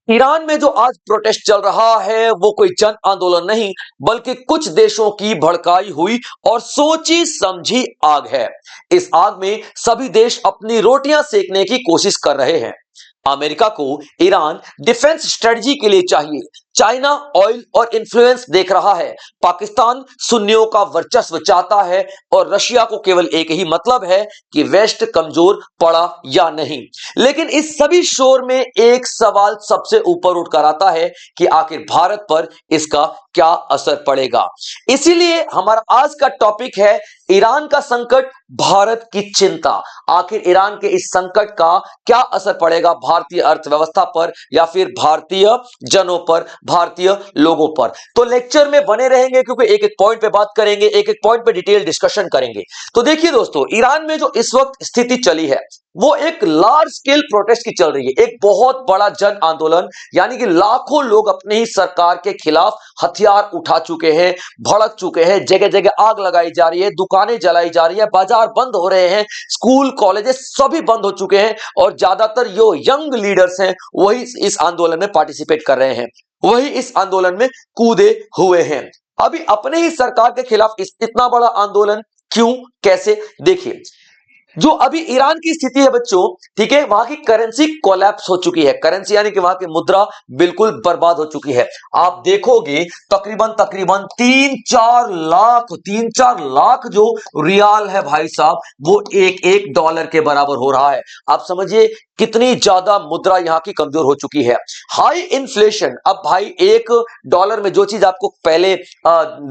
Iran में जो आज प्रोटेस्ट चल रहा है वो कोई जन आंदोलन नहीं बल्कि कुछ देशों की भड़काई हुई और सोची समझी आग है। इस आग में सभी देश अपनी रोटियां सेकने की कोशिश कर रहे हैं। अमेरिका को ईरान डिफेंस स्ट्रेटजी के लिए चाहिए। चाइना ऑयल और इन्फ्लुएंस देख रहा है। पाकिस्तान सुन्नियों का वर्चस्व चाहता है और रशिया को केवल एक ही मतलब है कि वेस्ट कमजोर पड़ा या नहीं। लेकिन इस सभी शोर में एक सवाल सबसे ऊपर उठकर आता है कि आखिर भारत पर इसका क्या असर पड़ेगा। इसीलिए हमारा आज का टॉपिक है ईरान का संकट, भारत की चिंता। आखिर ईरान के इस संकट का क्या असर पड़ेगा भारतीय अर्थव्यवस्था पर या फिर भारतीय जनों पर, भारतीय लोगों पर। तो लेक्चर में बने रहेंगे क्योंकि एक एक पॉइंट पे बात करेंगे, एक एक पॉइंट पे डिटेल डिस्कशन करेंगे। तो देखिए दोस्तों, ईरान में जो इस वक्त स्थिति चली है वो एक लार्ज स्केल प्रोटेस्ट की चल रही है, एक बहुत बड़ा जन आंदोलन, यानी कि लाखों लोग अपनी ही सरकार के खिलाफ हथियार उठा चुके हैं, भड़क चुके हैं, जगह जगह आग लगाई जा रही है, दुकानें जलाई जा रही है, बाजार बंद हो रहे हैं, स्कूल कॉलेजेस सभी बंद हो चुके हैं और ज्यादातर जो यंग लीडर्स हैं वही इस आंदोलन में पार्टिसिपेट कर रहे हैं, वही इस आंदोलन में कूदे हुए हैं। अभी अपने ही सरकार के खिलाफ इतना बड़ा आंदोलन क्यों, कैसे, देखिए जो अभी ईरान की स्थिति है बच्चों, ठीक है, वहां की करेंसी कोलैप्स हो चुकी है। करेंसी यानी कि वहां की मुद्रा बिल्कुल बर्बाद हो चुकी है। आप देखोगे तकरीबन तकरीबन 3-4 लाख जो रियाल है भाई साहब, वो एक एक डॉलर के बराबर हो रहा है। आप समझिए कितनी ज्यादा मुद्रा यहां की कमजोर हो चुकी है। हाई इन्फ्लेशन, अब भाई एक डॉलर में जो चीज आपको पहले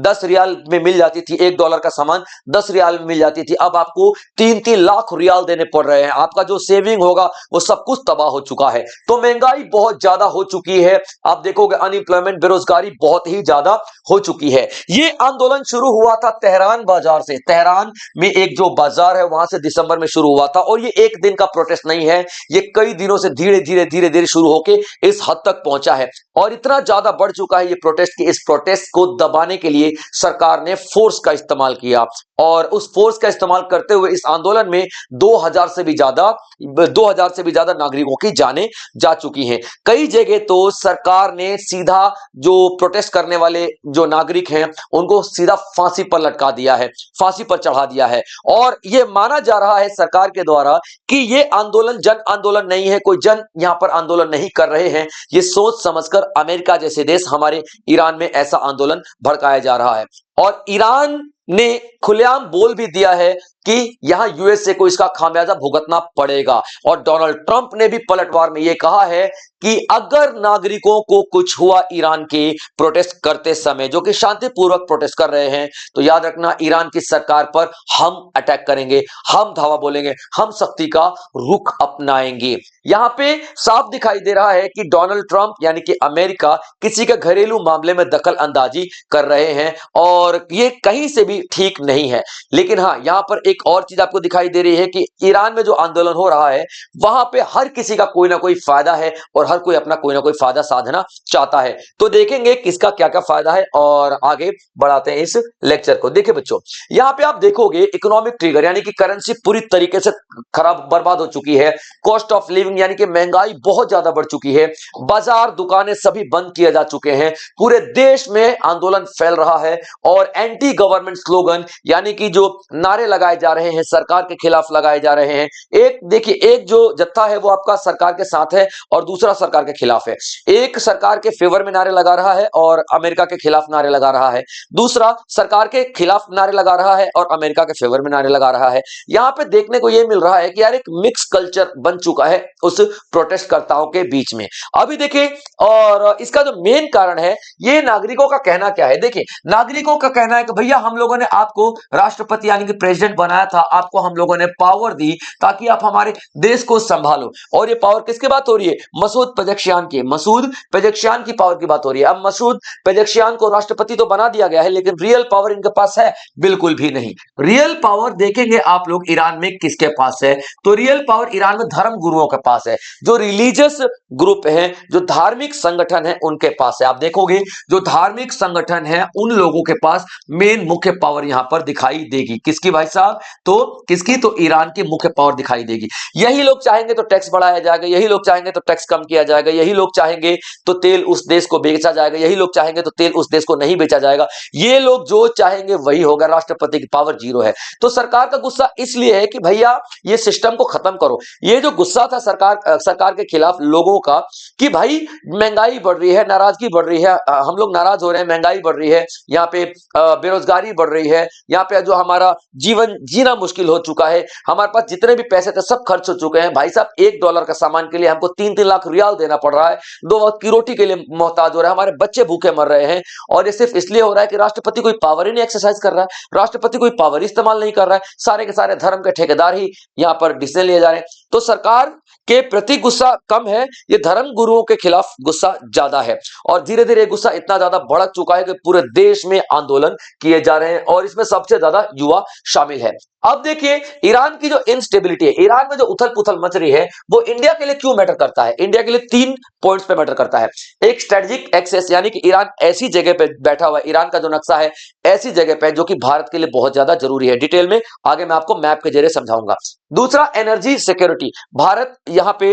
10 रियाल में मिल जाती थी, एक डॉलर का सामान 10 रियाल में मिल जाती थी, अब आपको 3-3 लाख रियाल देने पड़ रहे हैं। आपका जो सेविंग होगा वो सब कुछ तबाह हो चुका है। तो महंगाई बहुत ज्यादा हो चुकी है। आप देखोगे अनएम्प्लॉयमेंट, बेरोजगारी बहुत ही ज्यादा हो चुकी है। ये आंदोलन शुरू हुआ था तेहरान बाजार से। तेहरान में एक जो बाजार है वहां से दिसंबर में शुरू हुआ था और ये एक दिन का प्रोटेस्ट नहीं है, ये कई दिनों से धीरे धीरे धीरे धीरे शुरू होकर इस हद तक पहुंचा है और इतना ज्यादा बढ़ चुका है ये प्रोटेस्ट कि इस प्रोटेस्ट को दबाने के लिए सरकार ने फोर्स का इस्तेमाल किया और उस फोर्स का इस्तेमाल करते हुए इस आंदोलन में 2000 से भी ज्यादा नागरिकों की जानें जा चुकी हैं। कई जगह तो सरकार ने सीधा जो प्रोटेस्ट करने वाले जो नागरिक हैं उनको सीधा फांसी पर लटका दिया है, फांसी पर चढ़ा दिया है और यह माना जा रहा है सरकार के द्वारा कि यह आंदोलन जन आंदोलन नहीं है, कोई जन यहां पर आंदोलन नहीं कर रहे हैं। यह सोच समझकर अमेरिका जैसे देश हमारे ईरान में ऐसा आंदोलन भड़काया जा रहा है और ईरान ने खुलेआम बोल भी दिया है कि यहां यूएसए को इसका खामियाजा भुगतना पड़ेगा और डोनाल्ड ट्रंप ने भी पलटवार में यह कहा है कि अगर नागरिकों को कुछ हुआ ईरान के प्रोटेस्ट करते समय, जो कि शांतिपूर्वक प्रोटेस्ट कर रहे हैं, तो याद रखना ईरान की सरकार पर हम अटैक करेंगे, हम धावा बोलेंगे, हम सख्ती का रुख अपनाएंगे। यहां पे साफ दिखाई दे रहा है कि डोनाल्ड ट्रंप यानी कि अमेरिका किसी के घरेलू मामले में दखल अंदाजी कर रहे हैं और ये कहीं से भी ठीक नहीं है। लेकिन हाँ, यहां पर एक और चीज आपको दिखाई दे रही है कि ईरान में जो आंदोलन हो रहा है वहां पे हर किसी का कोई ना कोई फायदा है और हर कोई अपना कोई ना कोई फायदा साधना चाहता है। तो देखेंगे किसका क्या क्या फायदा है और आगे बढ़ाते हैं इस लेक्चर को। देखिए बच्चों, यहां पे आप देखोगे इकोनॉमिक ट्रिगर यानी कि करेंसी पूरी तरीके से खराब बर्बाद हो चुकी है। कॉस्ट ऑफ लिविंग यानी कि महंगाई बहुत ज्यादा बढ़ चुकी है। बाजार दुकानें सभी बंद किए जा चुके हैं। पूरे देश में आंदोलन फैल रहा है और एंटी गवर्नमेंट स्लोगन यानी कि जो नारे लगाए जा रहे हैं सरकार के खिलाफ लगाए जा रहे हैं। एक देखिए, एक जो जत्था है वो आपका सरकार के साथ है और दूसरा सरकार के खिलाफ है। एक सरकार के फेवर में नारे लगा रहा है और अमेरिका के खिलाफ नारे लगा रहा है, दूसरा सरकार के खिलाफ नारे लगा रहा है और अमेरिका के फेवर में नारे लगा रहा है। यहां पे देखने को यह मिल रहा है कि यार एक मिक्स कल्चर बन चुका है उस प्रोटेस्टकर्ताओं के बीच में। अभी देखिए, और इसका जो मेन कारण है, ये नागरिकों का कहना क्या है। देखिए, नागरिकों का कहना है कि भैया हम लोगों ने आपको राष्ट्रपति यानी कि प्रेसिडेंट बनाया था, आपको हम लोगों ने पावर दी ताकि आप हमारे देश को संभालो। और ये पावर किसकी बात हो रही है? मसूद पेजेश्कियान की। मसूद पेजेश्कियान की पावर की बात हो रही है। अब मसूद पेजेश्कियान को राष्ट्रपति तो बना दिया गया है लेकिन रियल पावर इनके पास है? बिल्कुल भी नहीं। रियल पावर देखेंगे आप लोग ईरान में किसके पास है, तो रियल पावर ईरान में धर्म गुरुओं के पास है। जो रिलीजियस ग्रुप है, जो धार्मिक संगठन है, उनके पास है। आप देखोगे जो धार्मिक संगठन है उन लोगों के पास मेन मुख्य पावर यहां पर दिखाई देगी। किसकी भाई साहब? तो किसकी? तो ईरान की मुख्य पावर दिखाई देगी। यही लोग चाहेंगे तो टैक्स बढ़ाया जाएगा, यही लोग चाहेंगे तो टैक्स कम किया किया जाएगा, यही लोग चाहेंगे तो तेल उस देश को बेचा जाएगा, यही लोग चाहेंगे तो तेल उस देश को नहीं बेचा जाएगा, ये लोग जो चाहेंगे वही होगा, राष्ट्रपति की पावर जीरो है। तो सरकार का गुस्सा इसलिए है कि भैया ये सिस्टम को खत्म करो। ये जो गुस्सा था सरकार के खिलाफ लोगों का कि भाई महंगाई बढ़ रही है, नाराजगी बढ़ रही है, हम लोग नाराज हो रहे हैं, महंगाई बढ़ रही है, यहाँ पे बेरोजगारी बढ़ रही है, यहाँ पे जो हमारा जीवन जीना मुश्किल हो चुका है, हमारे पास जितने भी पैसे थे सब खर्च हो चुके हैं भाई साहब, $1 का सामान के लिए हमको 3-3 लाख रियाल देना पड़ रहा है, 2 वक्त की रोटी के लिए मोहताज हो रहा है, हमारे बच्चे भूखे मर रहे हैं। और ये सिर्फ इसलिए हो रहा है कि राष्ट्रपति कोई पावर ही नहीं एक्सरसाइज कर रहा है, राष्ट्रपति कोई पावर इस्तेमाल नहीं कर रहा है, सारे के सारे धर्म के ठेकेदार ही यहाँ पर डिसीजन लिए जा रहे हैं। तो सरकार के प्रति गुस्सा कम है, ये धर्म गुरुओं के खिलाफ गुस्सा ज्यादा है। और धीरे धीरे गुस्सा इतना ज्यादा भड़क चुका है कि पूरे देश में आंदोलन किए जा रहे हैं और इसमें सबसे ज्यादा युवा शामिल है। अब देखिए ईरान की जो इंस्टेबिलिटी है, ईरान में जो उथल पुथल मच रही है, वो इंडिया के लिए क्यों मैटर करता है? इंडिया के लिए 3 पॉइंट्स पे मैटर करता है। एक स्ट्रेटेजिक एक्सेस, यानी कि ईरान ऐसी जगह पे बैठा हुआ है, ईरान का जो नक्शा है ऐसी जगह पे जो कि भारत के लिए बहुत ज्यादा जरूरी है। डिटेल में आगे मैं आपको मैप के जरिए समझाऊंगा। दूसरा, एनर्जी सिक्योरिटी। भारत यहाँ पे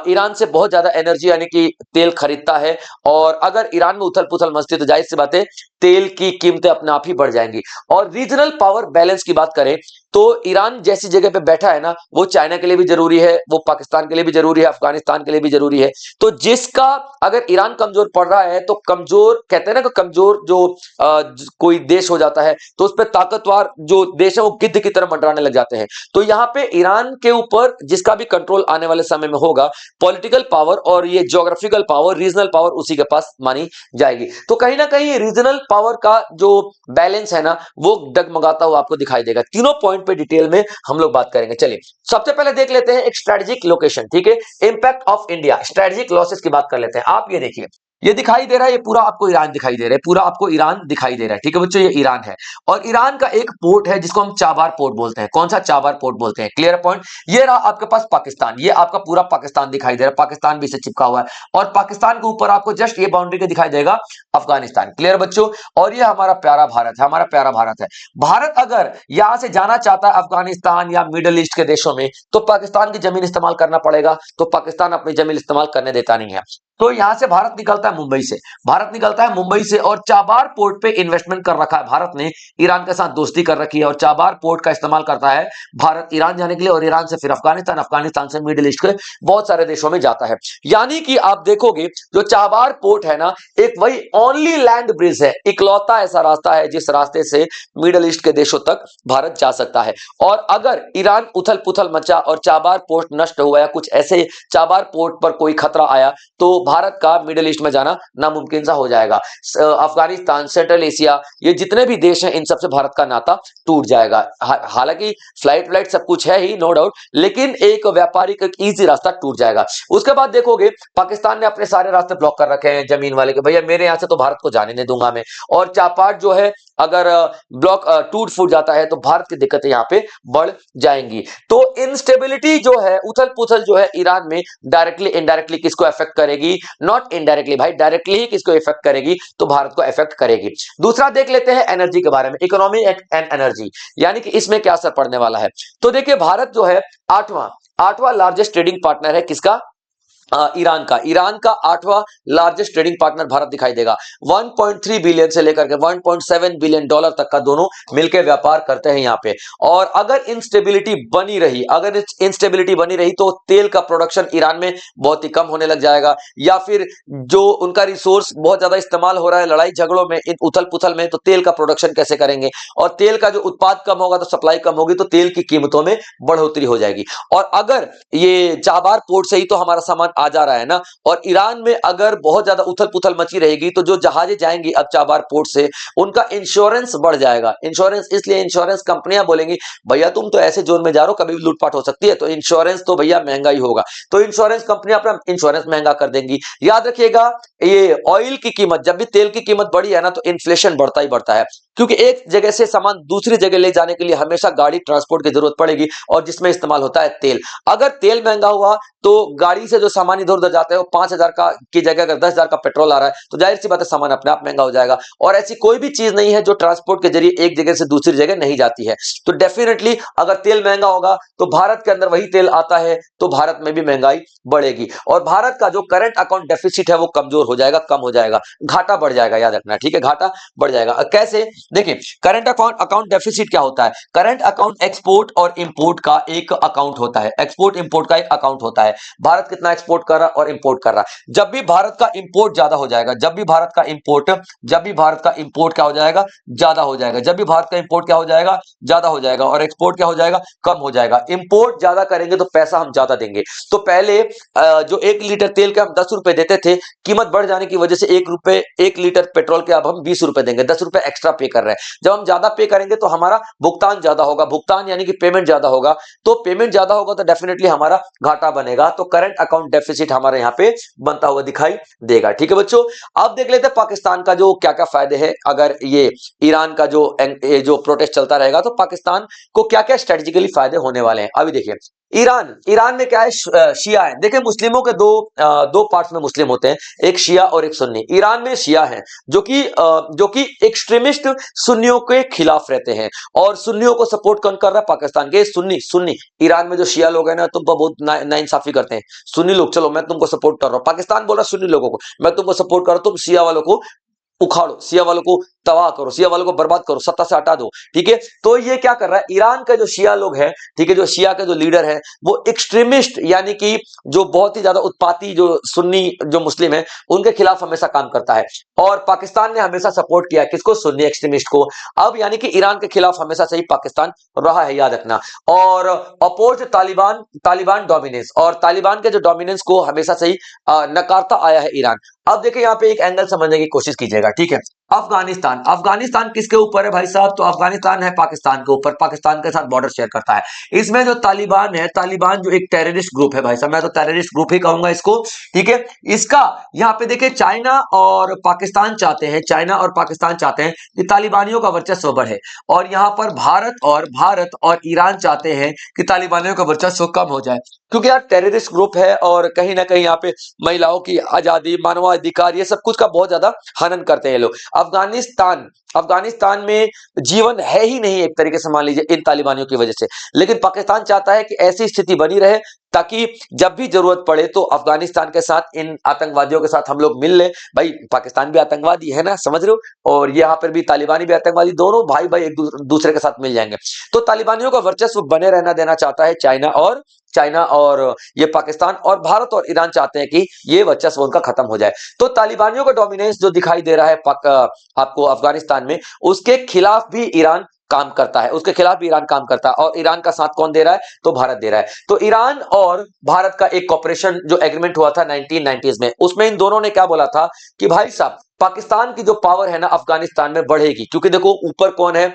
ईरान से बहुत ज्यादा एनर्जी यानी कि तेल खरीदता है, और अगर ईरान में उथल पुथल मचती तो जाहिर सी बात है तेल की कीमतें अपने आप ही बढ़ जाएंगी। और रीजनल पावर बैलेंस की बात करें तो ईरान जैसी जगह पे बैठा है ना, वो चाइना के लिए भी जरूरी है, वो पाकिस्तान के लिए भी जरूरी है, अफगानिस्तान के लिए भी जरूरी है। तो जिसका अगर ईरान कमजोर पड़ रहा है तो कमजोर कहते हैं ना कि कमजोर जो कोई देश हो जाता है तो उस पर ताकतवर जो देश है वो गिद्ध की तरह मंडराने लग जाते हैं। तो यहाँ पे ईरान के ऊपर जिसका भी कंट्रोल आने वाले समय में होगा, पॉलिटिकल पावर और ये ज्योग्राफिकल पावर, रीजनल पावर उसी के पास मानी जाएगी। तो कहीं ना कहीं रीजनल पावर का जो बैलेंस है ना वो डगमगाता हुआ आपको दिखाई देगा। तीनों पॉइंट पे डिटेल में हम लोग बात करेंगे। चलिए सबसे पहले देख लेते हैं एक स्ट्रेटेजिक लोकेशन, ठीक है, impact of India, strategic losses की बात कर लेते हैं। आप ये देखिए, ये दिखाई दे रहा है, ये पूरा आपको ईरान दिखाई दे रहा है, पूरा आपको ईरान दिखाई दे रहा है, ठीक है बच्चों, ये ईरान है। और ईरान का एक पोर्ट है जिसको हम चाबार पोर्ट बोलते हैं। कौन सा? चाबार पोर्ट बोलते हैं। Clear point. ये रहा आपके पास पाकिस्तान, ये आपका पूरा पाकिस्तान दिखाई दे रहा है, पाकिस्तान भी इससे चिपका हुआ है, और पाकिस्तान के ऊपर आपको जस्ट ये बाउंड्री के दिखाई देगा अफगानिस्तान। क्लियर बच्चों। और ये हमारा प्यारा भारत है, हमारा प्यारा भारत है। भारत अगर यहां से जाना चाहता है अफगानिस्तान या मिडिल ईस्ट के देशों में तो पाकिस्तान की जमीन इस्तेमाल करना पड़ेगा, तो पाकिस्तान अपनी जमीन इस्तेमाल करने देता नहीं है। तो यहां से भारत निकलता है मुंबई से, भारत निकलता है मुंबई से, और चाबार पोर्ट पे इन्वेस्टमेंट कर रखा है भारत ने, ईरान के साथ दोस्ती कर रखी है, और चाबार पोर्ट का इस्तेमाल करता है भारत ईरान जाने के लिए, और ईरान से फिर अफगानिस्तान, अफगानिस्तान से मिडिल ईस्ट के बहुत सारे देशों में जाता है। यानी कि आप देखोगे जो चाबार पोर्ट है ना, एक वही ओनली लैंड ब्रिज है, इकलौता ऐसा रास्ता है जिस रास्ते से मिडिल ईस्ट के देशों तक भारत जा सकता है। और अगर ईरान उथल पुथल मचा और चाबार पोर्ट नष्ट हुआ या कुछ ऐसे चाबार पोर्ट पर कोई खतरा आया तो भारत का मिडिल ईस्ट में जाना नामुमकिन सा हो जाएगा। अफगानिस्तान, सेंट्रल एशिया, ये जितने भी देश हैं इन सबसे भारत का नाता टूट जाएगा। हालांकि फ्लाइट सब कुछ है ही, नो डाउट, लेकिन एक व्यापारिक एक इजी रास्ता टूट जाएगा। उसके बाद देखोगे पाकिस्तान ने अपने सारे रास्ते ब्लॉक कर रखे हैं जमीन वाले के, भैया मेरे यहां से तो भारत को जाने नहीं दूंगा मैं। और चापाट जो है अगर ब्लॉक टूट फूट जाता है तो भारत की दिक्कतें यहां पे बढ़ जाएंगी। तो इंस्टेबिलिटी जो है, उथल पुथल जो है ईरान में, डायरेक्टली इनडायरेक्टली किसको अफेक्ट करेगी? नॉट इनडायरेक्टली भाई, डायरेक्टली ही किसको इफेक्ट करेगी? तो भारत को इफेक्ट करेगी। दूसरा देख लेते हैं एनर्जी के बारे में, इकोनॉमी एंड एनर्जी, यानी कि इसमें क्या असर पड़ने वाला है। तो देखिए भारत जो है आठवां लार्जेस्ट ट्रेडिंग पार्टनर है, किसका? ईरान का। ईरान का 8वां लार्जेस्ट ट्रेडिंग पार्टनर भारत दिखाई देगा। 1.3 बिलियन से लेकर के 1.7 बिलियन डॉलर तक का दोनों मिलकर व्यापार करते हैं यहाँ पे। और अगर इंस्टेबिलिटी बनी रही तो तेल का प्रोडक्शन ईरान में बहुत ही कम होने लग जाएगा, या फिर जो उनका रिसोर्स बहुत ज्यादा इस्तेमाल हो रहा है लड़ाई झगड़ों में, इन उथल पुथल में, तो तेल का प्रोडक्शन कैसे करेंगे? और तेल का जो उत्पाद कम होगा तो सप्लाई कम होगी, तो तेल की कीमतों में बढ़ोतरी हो जाएगी। और अगर ये चाबार पोर्ट से ही तो हमारा सामान आ जा रहा है ना, और ईरान में अगर बहुत ज्यादा उथल पुथल मची रहेगी तो जो जहाजें जाएंगी अब चाबार पोर्ट से, उनका इंश्योरेंस बढ़ जाएगा। इंश्योरेंस इसलिए, इंश्योरेंस कंपनियां बोलेंगी भैया तुम तो ऐसे जोन में जा रहे हो, कभी भी लूटपाट हो सकती है, तो इंश्योरेंस तो भैया महंगा ही होगा, तो इंश्योरेंस कंपनियां अपना इंश्योरेंस महंगा कर देंगी। याद रखिएगा ये ऑयल की कीमत, जब भी तेल की कीमत बढ़ी है ना तो इन्फ्लेशन बढ़ता ही बढ़ता है। क्योंकि एक जगह से सामान दूसरी जगह ले जाने के लिए हमेशा गाड़ी ट्रांसपोर्ट की जरूरत पड़ेगी और जिसमें इस्तेमाल होता है तेल। अगर तेल महंगा हुआ तो गाड़ी से जो सामान इधर उधर जाता है वो 5,000 का की जगह अगर 10,000 का पेट्रोल आ रहा है तो जाहिर सी बात है सामान अपने आप महंगा हो जाएगा। और ऐसी कोई भी चीज नहीं है जो ट्रांसपोर्ट के जरिए एक जगह से दूसरी जगह नहीं जाती है। तो डेफिनेटली अगर तेल महंगा होगा तो भारत के अंदर वही तेल आता है तो भारत में भी महंगाई बढ़ेगी और भारत का जो करंट अकाउंट डेफिसिट है वो कमजोर हो जाएगा, कम हो जाएगा, घाटा बढ़ जाएगा। याद रखना, ठीक है, घाटा बढ़ जाएगा। कैसे? देखिए, करंट अकाउंट डेफिसिट क्या होता है? करंट अकाउंट एक्सपोर्ट और इंपोर्ट का एक अकाउंट होता है, एक्सपोर्ट इंपोर्ट का एक अकाउंट होता है। भारत कितना एक्सपोर्ट कर रहा है और इंपोर्ट कर रहा है। जब भी भारत का इंपोर्ट ज्यादा हो जाएगा, जब भी भारत का इंपोर्ट क्या हो जाएगा? ज्यादा हो जाएगा। जब भी भारत का इंपोर्ट क्या हो जाएगा? ज्यादा हो जाएगा और एक्सपोर्ट क्या हो जाएगा? कम हो जाएगा। इंपोर्ट ज्यादा करेंगे तो पैसा हम ज्यादा देंगे। तो पहले जो 1 लीटर तेल के हम 10 रुपए देते थे, कीमत बढ़ जाने की वजह से 1 लीटर पेट्रोल के अब हम 20 रुपए देंगे, 10 रुपए एक्स्ट्रा पे कर रहे हैं। जब हम ज्यादा पे करेंगे तो हमारा भुगतान ज्यादा होगा, भुगतान यानी कि पेमेंट ज्यादा होगा। तो पेमेंट ज्यादा होगा तो डेफिनेटली हमारा घाटा बनेगा। तो करंट अकाउंट डेफिसिट हमारे यहां पे बनता हुआ दिखाई देगा। ठीक है बच्चों, अब देख लेते हैं पाकिस्तान का जो क्या क्या फायदे हैं अगर ये ईरान का जो प्रोटेस्ट चलता रहेगा तो पाकिस्तान को क्या क्या स्ट्रेटेजिकली फायदे होने वाले हैं। अभी देखिए, ईरान में क्या है? शिया है। देखिए, मुस्लिमों के दो पार्ट्स में मुस्लिम होते हैं, एक शिया और एक सुन्नी। ईरान में शिया है जो कि एक्सट्रीमिस्ट सुन्नियों के खिलाफ रहते हैं और सुन्नियों को सपोर्ट कौन कर रहा है? पाकिस्तान के सुन्नी सुन्नी ईरान में जो शिया लोग हैं ना, तुम पर बहुत नाइंसाफी करते हैं। सुन्नी लोग, चलो मैं तुमको सपोर्ट कर रहा हूं, पाकिस्तान बोल रहा है सुन्नी लोगों को मैं तुमको सपोर्ट कर रहा हूं, तुम शिया वालों को उखाड़ो, शिया वालों को तबाह करो, शिया वालों को बर्बाद करो, सत्ता से हटा दो। ठीक है, तो ये क्या कर रहा है? ईरान का जो शिया लोग हैं, ठीक है, जो शिया के जो लीडर है वो एक्सट्रीमिस्ट यानी कि जो बहुत ही ज्यादा उत्पाती जो सुन्नी जो मुस्लिम है उनके खिलाफ हमेशा काम करता है। और पाकिस्तान ने हमेशा सपोर्ट किया किसको? सुन्नी एक्सट्रीमिस्ट को। अब यानी कि ईरान के खिलाफ हमेशा से ही पाकिस्तान रहा है, याद रखना। और अपोज तालिबान डोमिनेंस, और तालिबान के जो डोमिनेंस को हमेशा से ही नकारता आया है ईरान। अब देखिए, यहां पे एक एंगल समझने की कोशिश कीजिएगा। ठीक है, अफगानिस्तान किसके ऊपर है भाई साहब? तो अफगानिस्तान है पाकिस्तान के ऊपर, पाकिस्तान के साथ बॉर्डर शेयर करता है। इसमें जो तालिबान है, तालिबान जो एक टेररिस्ट ग्रुप है भाई साहब, मैं तो टेररिस्ट ग्रुप ही कहूंगा इसको। ठीक है, इसका यहाँ पे देखिए चाइना और पाकिस्तान चाहते हैं कि तालिबानियों का वर्चस्व बढ़े और यहाँ पर भारत और ईरान चाहते हैं कि तालिबानियों का वर्चस्व कम हो जाए, क्योंकि यार टेररिस्ट ग्रुप है और कहीं ना कहीं यहाँ पे महिलाओं की आजादी, मानवाधिकार, ये सब कुछ का बहुत ज्यादा हनन करते हैं लोग। अफगानिस्तान में जीवन है ही नहीं एक तरीके से, मान लीजिए, इन तालिबानियों की वजह से। लेकिन पाकिस्तान चाहता है कि ऐसी स्थिति बनी रहे ताकि जब भी जरूरत पड़े तो अफगानिस्तान के साथ, इन आतंकवादियों के साथ हम लोग मिल ले। भाई पाकिस्तान भी आतंकवादी है ना, समझ रहे हो, और यहाँ पर भी तालिबानी भी आतंकवादी, दोनों भाई भाई एक दूसरे के साथ मिल जाएंगे। तो तालिबानियों का वर्चस्व बने रहना देना चाहता है चाइना और ये पाकिस्तान, और भारत और ईरान चाहते हैं कि ये वर्चस्व उनका खत्म हो जाए। तो तालिबानियों का डोमिनेंस जो दिखाई दे रहा है आपको अफगानिस्तान में, उसके खिलाफ भी ईरान काम करता है और ईरान का साथ कौन दे रहा है? तो भारत दे रहा है। तो ईरान और भारत का एक कॉपरेशन जो एग्रीमेंट हुआ था 1990s में, उसमें इन दोनों ने क्या बोला था कि भाई साहब पाकिस्तान की जो पावर है ना अफगानिस्तान में बढ़ेगी, क्योंकि देखो ऊपर कौन है?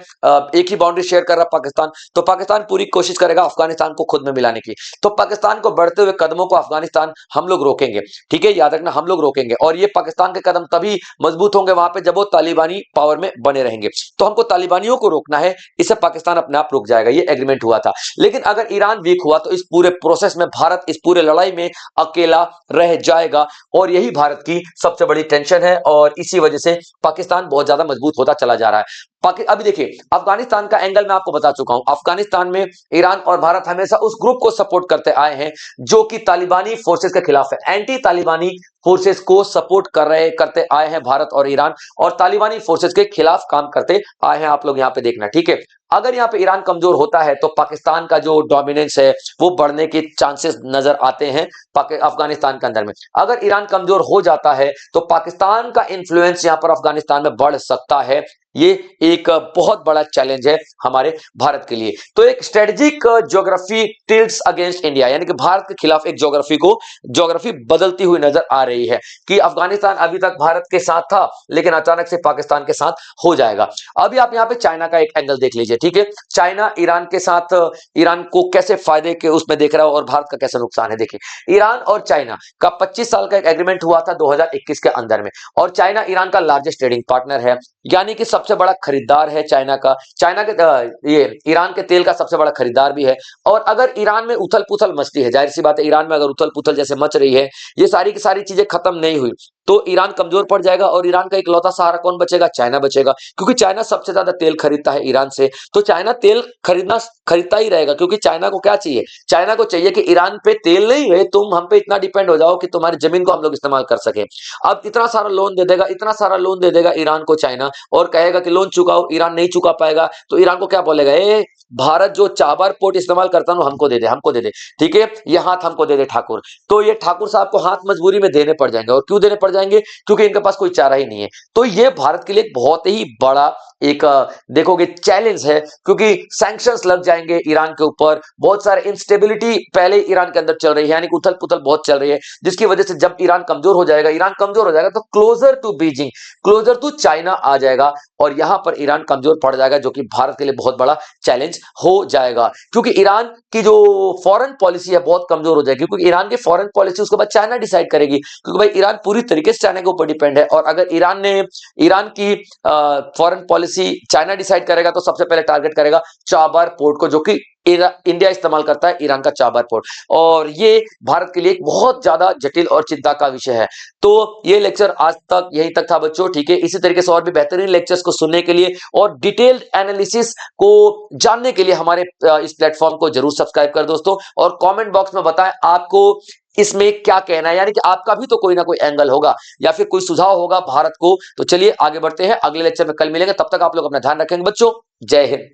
एक ही बाउंड्री शेयर कर रहा पाकिस्तान, तो पाकिस्तान पूरी कोशिश करेगा अफगानिस्तान को खुद में मिलाने की। तो पाकिस्तान को बढ़ते हुए कदमों को अफगानिस्तान हम लोग रोकेंगे। ठीक है, याद रखना, हम लोग रोकेंगे। और ये पाकिस्तान के कदम तभी मजबूत होंगे वहां पे जब वो तालिबानी पावर में बने रहेंगे। तो हमको तालिबानियों को रोकना है, इससे पाकिस्तान अपने आप रुक जाएगा। ये एग्रीमेंट हुआ था। लेकिन अगर ईरान वीक हुआ तो इस पूरे प्रोसेस में भारत इस पूरे लड़ाई में अकेला रह जाएगा, और यही भारत की सबसे बड़ी टेंशन है और इसी वजह से पाकिस्तान बहुत ज्यादा मजबूत होता चला जा रहा है। अभी देखिए, अफगानिस्तान का एंगल मैं आपको बता चुका हूं। अफगानिस्तान में ईरान और भारत हमेशा उस ग्रुप को सपोर्ट करते आए हैं जो कि तालिबानी फोर्सेस के खिलाफ है। एंटी तालिबानी फोर्सेस को सपोर्ट करते आए हैं भारत और ईरान, और तालिबानी फोर्सेस के खिलाफ काम करते आए हैं। आप लोग यहां पे देखना, ठीक है। अगर यहां पे ईरान कमजोर होता है तो पाकिस्तान का जो डोमिनेंस है वो बढ़ने के चांसेस नजर आते हैं अफगानिस्तान के अंदर में। अगर ईरान कमजोर हो जाता है तो पाकिस्तान का इंफ्लुएंस यहां पर अफगानिस्तान में बढ़ सकता है। ये एक बहुत बड़ा चैलेंज है हमारे भारत के लिए। तो एक strategic geography tilts against India, यानी कि भारत के खिलाफ एक ज्योग्राफी बदलती हुई नजर आ रही है कि अफगानिस्तान अभी तक भारत के साथ था लेकिन अचानक से पाकिस्तान के साथ हो जाएगा। अभी आप यहां पे चाइना का एक एंगल देख लीजिए, ठीक है। चाइना ईरान के साथ, ईरान को कैसे फायदे के उसमें देख रहा है और भारत का कैसे नुकसान है। देखिए, ईरान और चाइना का 25 साल का एक एग्रीमेंट हुआ था 2021 के अंदर में, और चाइना ईरान का लार्जेस्ट ट्रेडिंग पार्टनर है, यानी कि सबसे सबसे बड़ा खरीदार है चाइना का, चाइना के ये ईरान के तेल का सबसे बड़ा खरीदार भी है। और अगर ईरान में उथल पुथल मचती है, जाहिर सी बात है ईरान में अगर उथल पुथल जैसे मच रही है, ये सारी की सारी चीजें खत्म नहीं हुई, तो ईरान कमजोर पड़ जाएगा और ईरान का इकलौता सहारा कौन बचेगा? चाइना बचेगा, क्योंकि चाइना सबसे ज्यादा तेल खरीदता है ईरान से। तो चाइना तेल खरीदता ही रहेगा, क्योंकि चाइना को क्या चाहिए? चाइना को चाहिए कि ईरान पे तेल नहीं है, तुम हम पे इतना डिपेंड हो जाओ कि तुम्हारी जमीन को हम लोग इस्तेमाल कर सके। अब इतना सारा लोन दे देगा, इतना सारा लोन दे देगा ईरान को चाइना, और कहेगा कि लोन चुकाओ, ईरान नहीं चुका पाएगा, तो ईरान को क्या बोलेगा? ए भारत जो चाबार पोर्ट इस्तेमाल करता है हमको दे दे, हमको दे दे, ठीक है, ये हाथ हमको दे दे ठाकुर। तो ये ठाकुर साहब को हाथ मजबूरी में देने पड़ जाएंगे। और क्यों देने पड़ जाएंगे? क्योंकि इनके पास कोई चारा ही नहीं है। तो ये भारत के लिए एक बहुत ही बड़ा एक देखोगे चैलेंज है, क्योंकि सैंक्शंस लग जाएंगे ईरान के ऊपर, बहुत सारे इंस्टेबिलिटी पहले ईरान के अंदर चल रही है, यानी कि उथल पुथल बहुत चल रही है, जिसकी वजह से जब ईरान कमजोर हो जाएगा, ईरान कमजोर हो जाएगा तो closer to Beijing, closer to China आ जाएगा, और यहां पर ईरान कमजोर पड़ जाएगा, जो कि भारत के लिए बहुत बड़ा चैलेंज हो जाएगा। क्योंकि ईरान की जो फॉरेन पॉलिसी है बहुत कमजोर हो जाएगी, क्योंकि ईरान की फॉरेन पॉलिसी उसके बाद चाइना डिसाइड करेगी, क्योंकि भाई ईरान पूरी तरीके से चाइना के ऊपर डिपेंड है, और अगर ईरान की फॉरेन पॉलिसी चाइना डिसाइड करेगा तो सबसे पहले टारगेट करेगा चाबार पोर्ट को, जो कि इंडिया इस्तेमाल करता है, ईरान का चाबार पोर्ट। और ये भारत के लिए एक बहुत ज्यादा जटिल और चिंता का विषय है। तो ये लेक्चर आज तक यहीं तक था बच्चों, ठीक है। इसी तरीके से और भी बेहतरीन लेक्चर्स को सुनने के लिए और डिटेल्ड एनालिसिस को जानने के लिए हमारे इस प्लेटफॉर्म को जरूर सब्सक्राइब कर दोस्तों, और कमेंट बॉक्स में बताएं आपको इसमें क्या कहना है, यानी कि आपका भी तो कोई ना कोई एंगल होगा या फिर कोई सुझाव होगा भारत को। तो चलिए आगे बढ़ते हैं, अगले लेक्चर में कल मिलेंगे, तब तक आप लोग अपना ध्यान रखेंगे बच्चों। जय हिंद।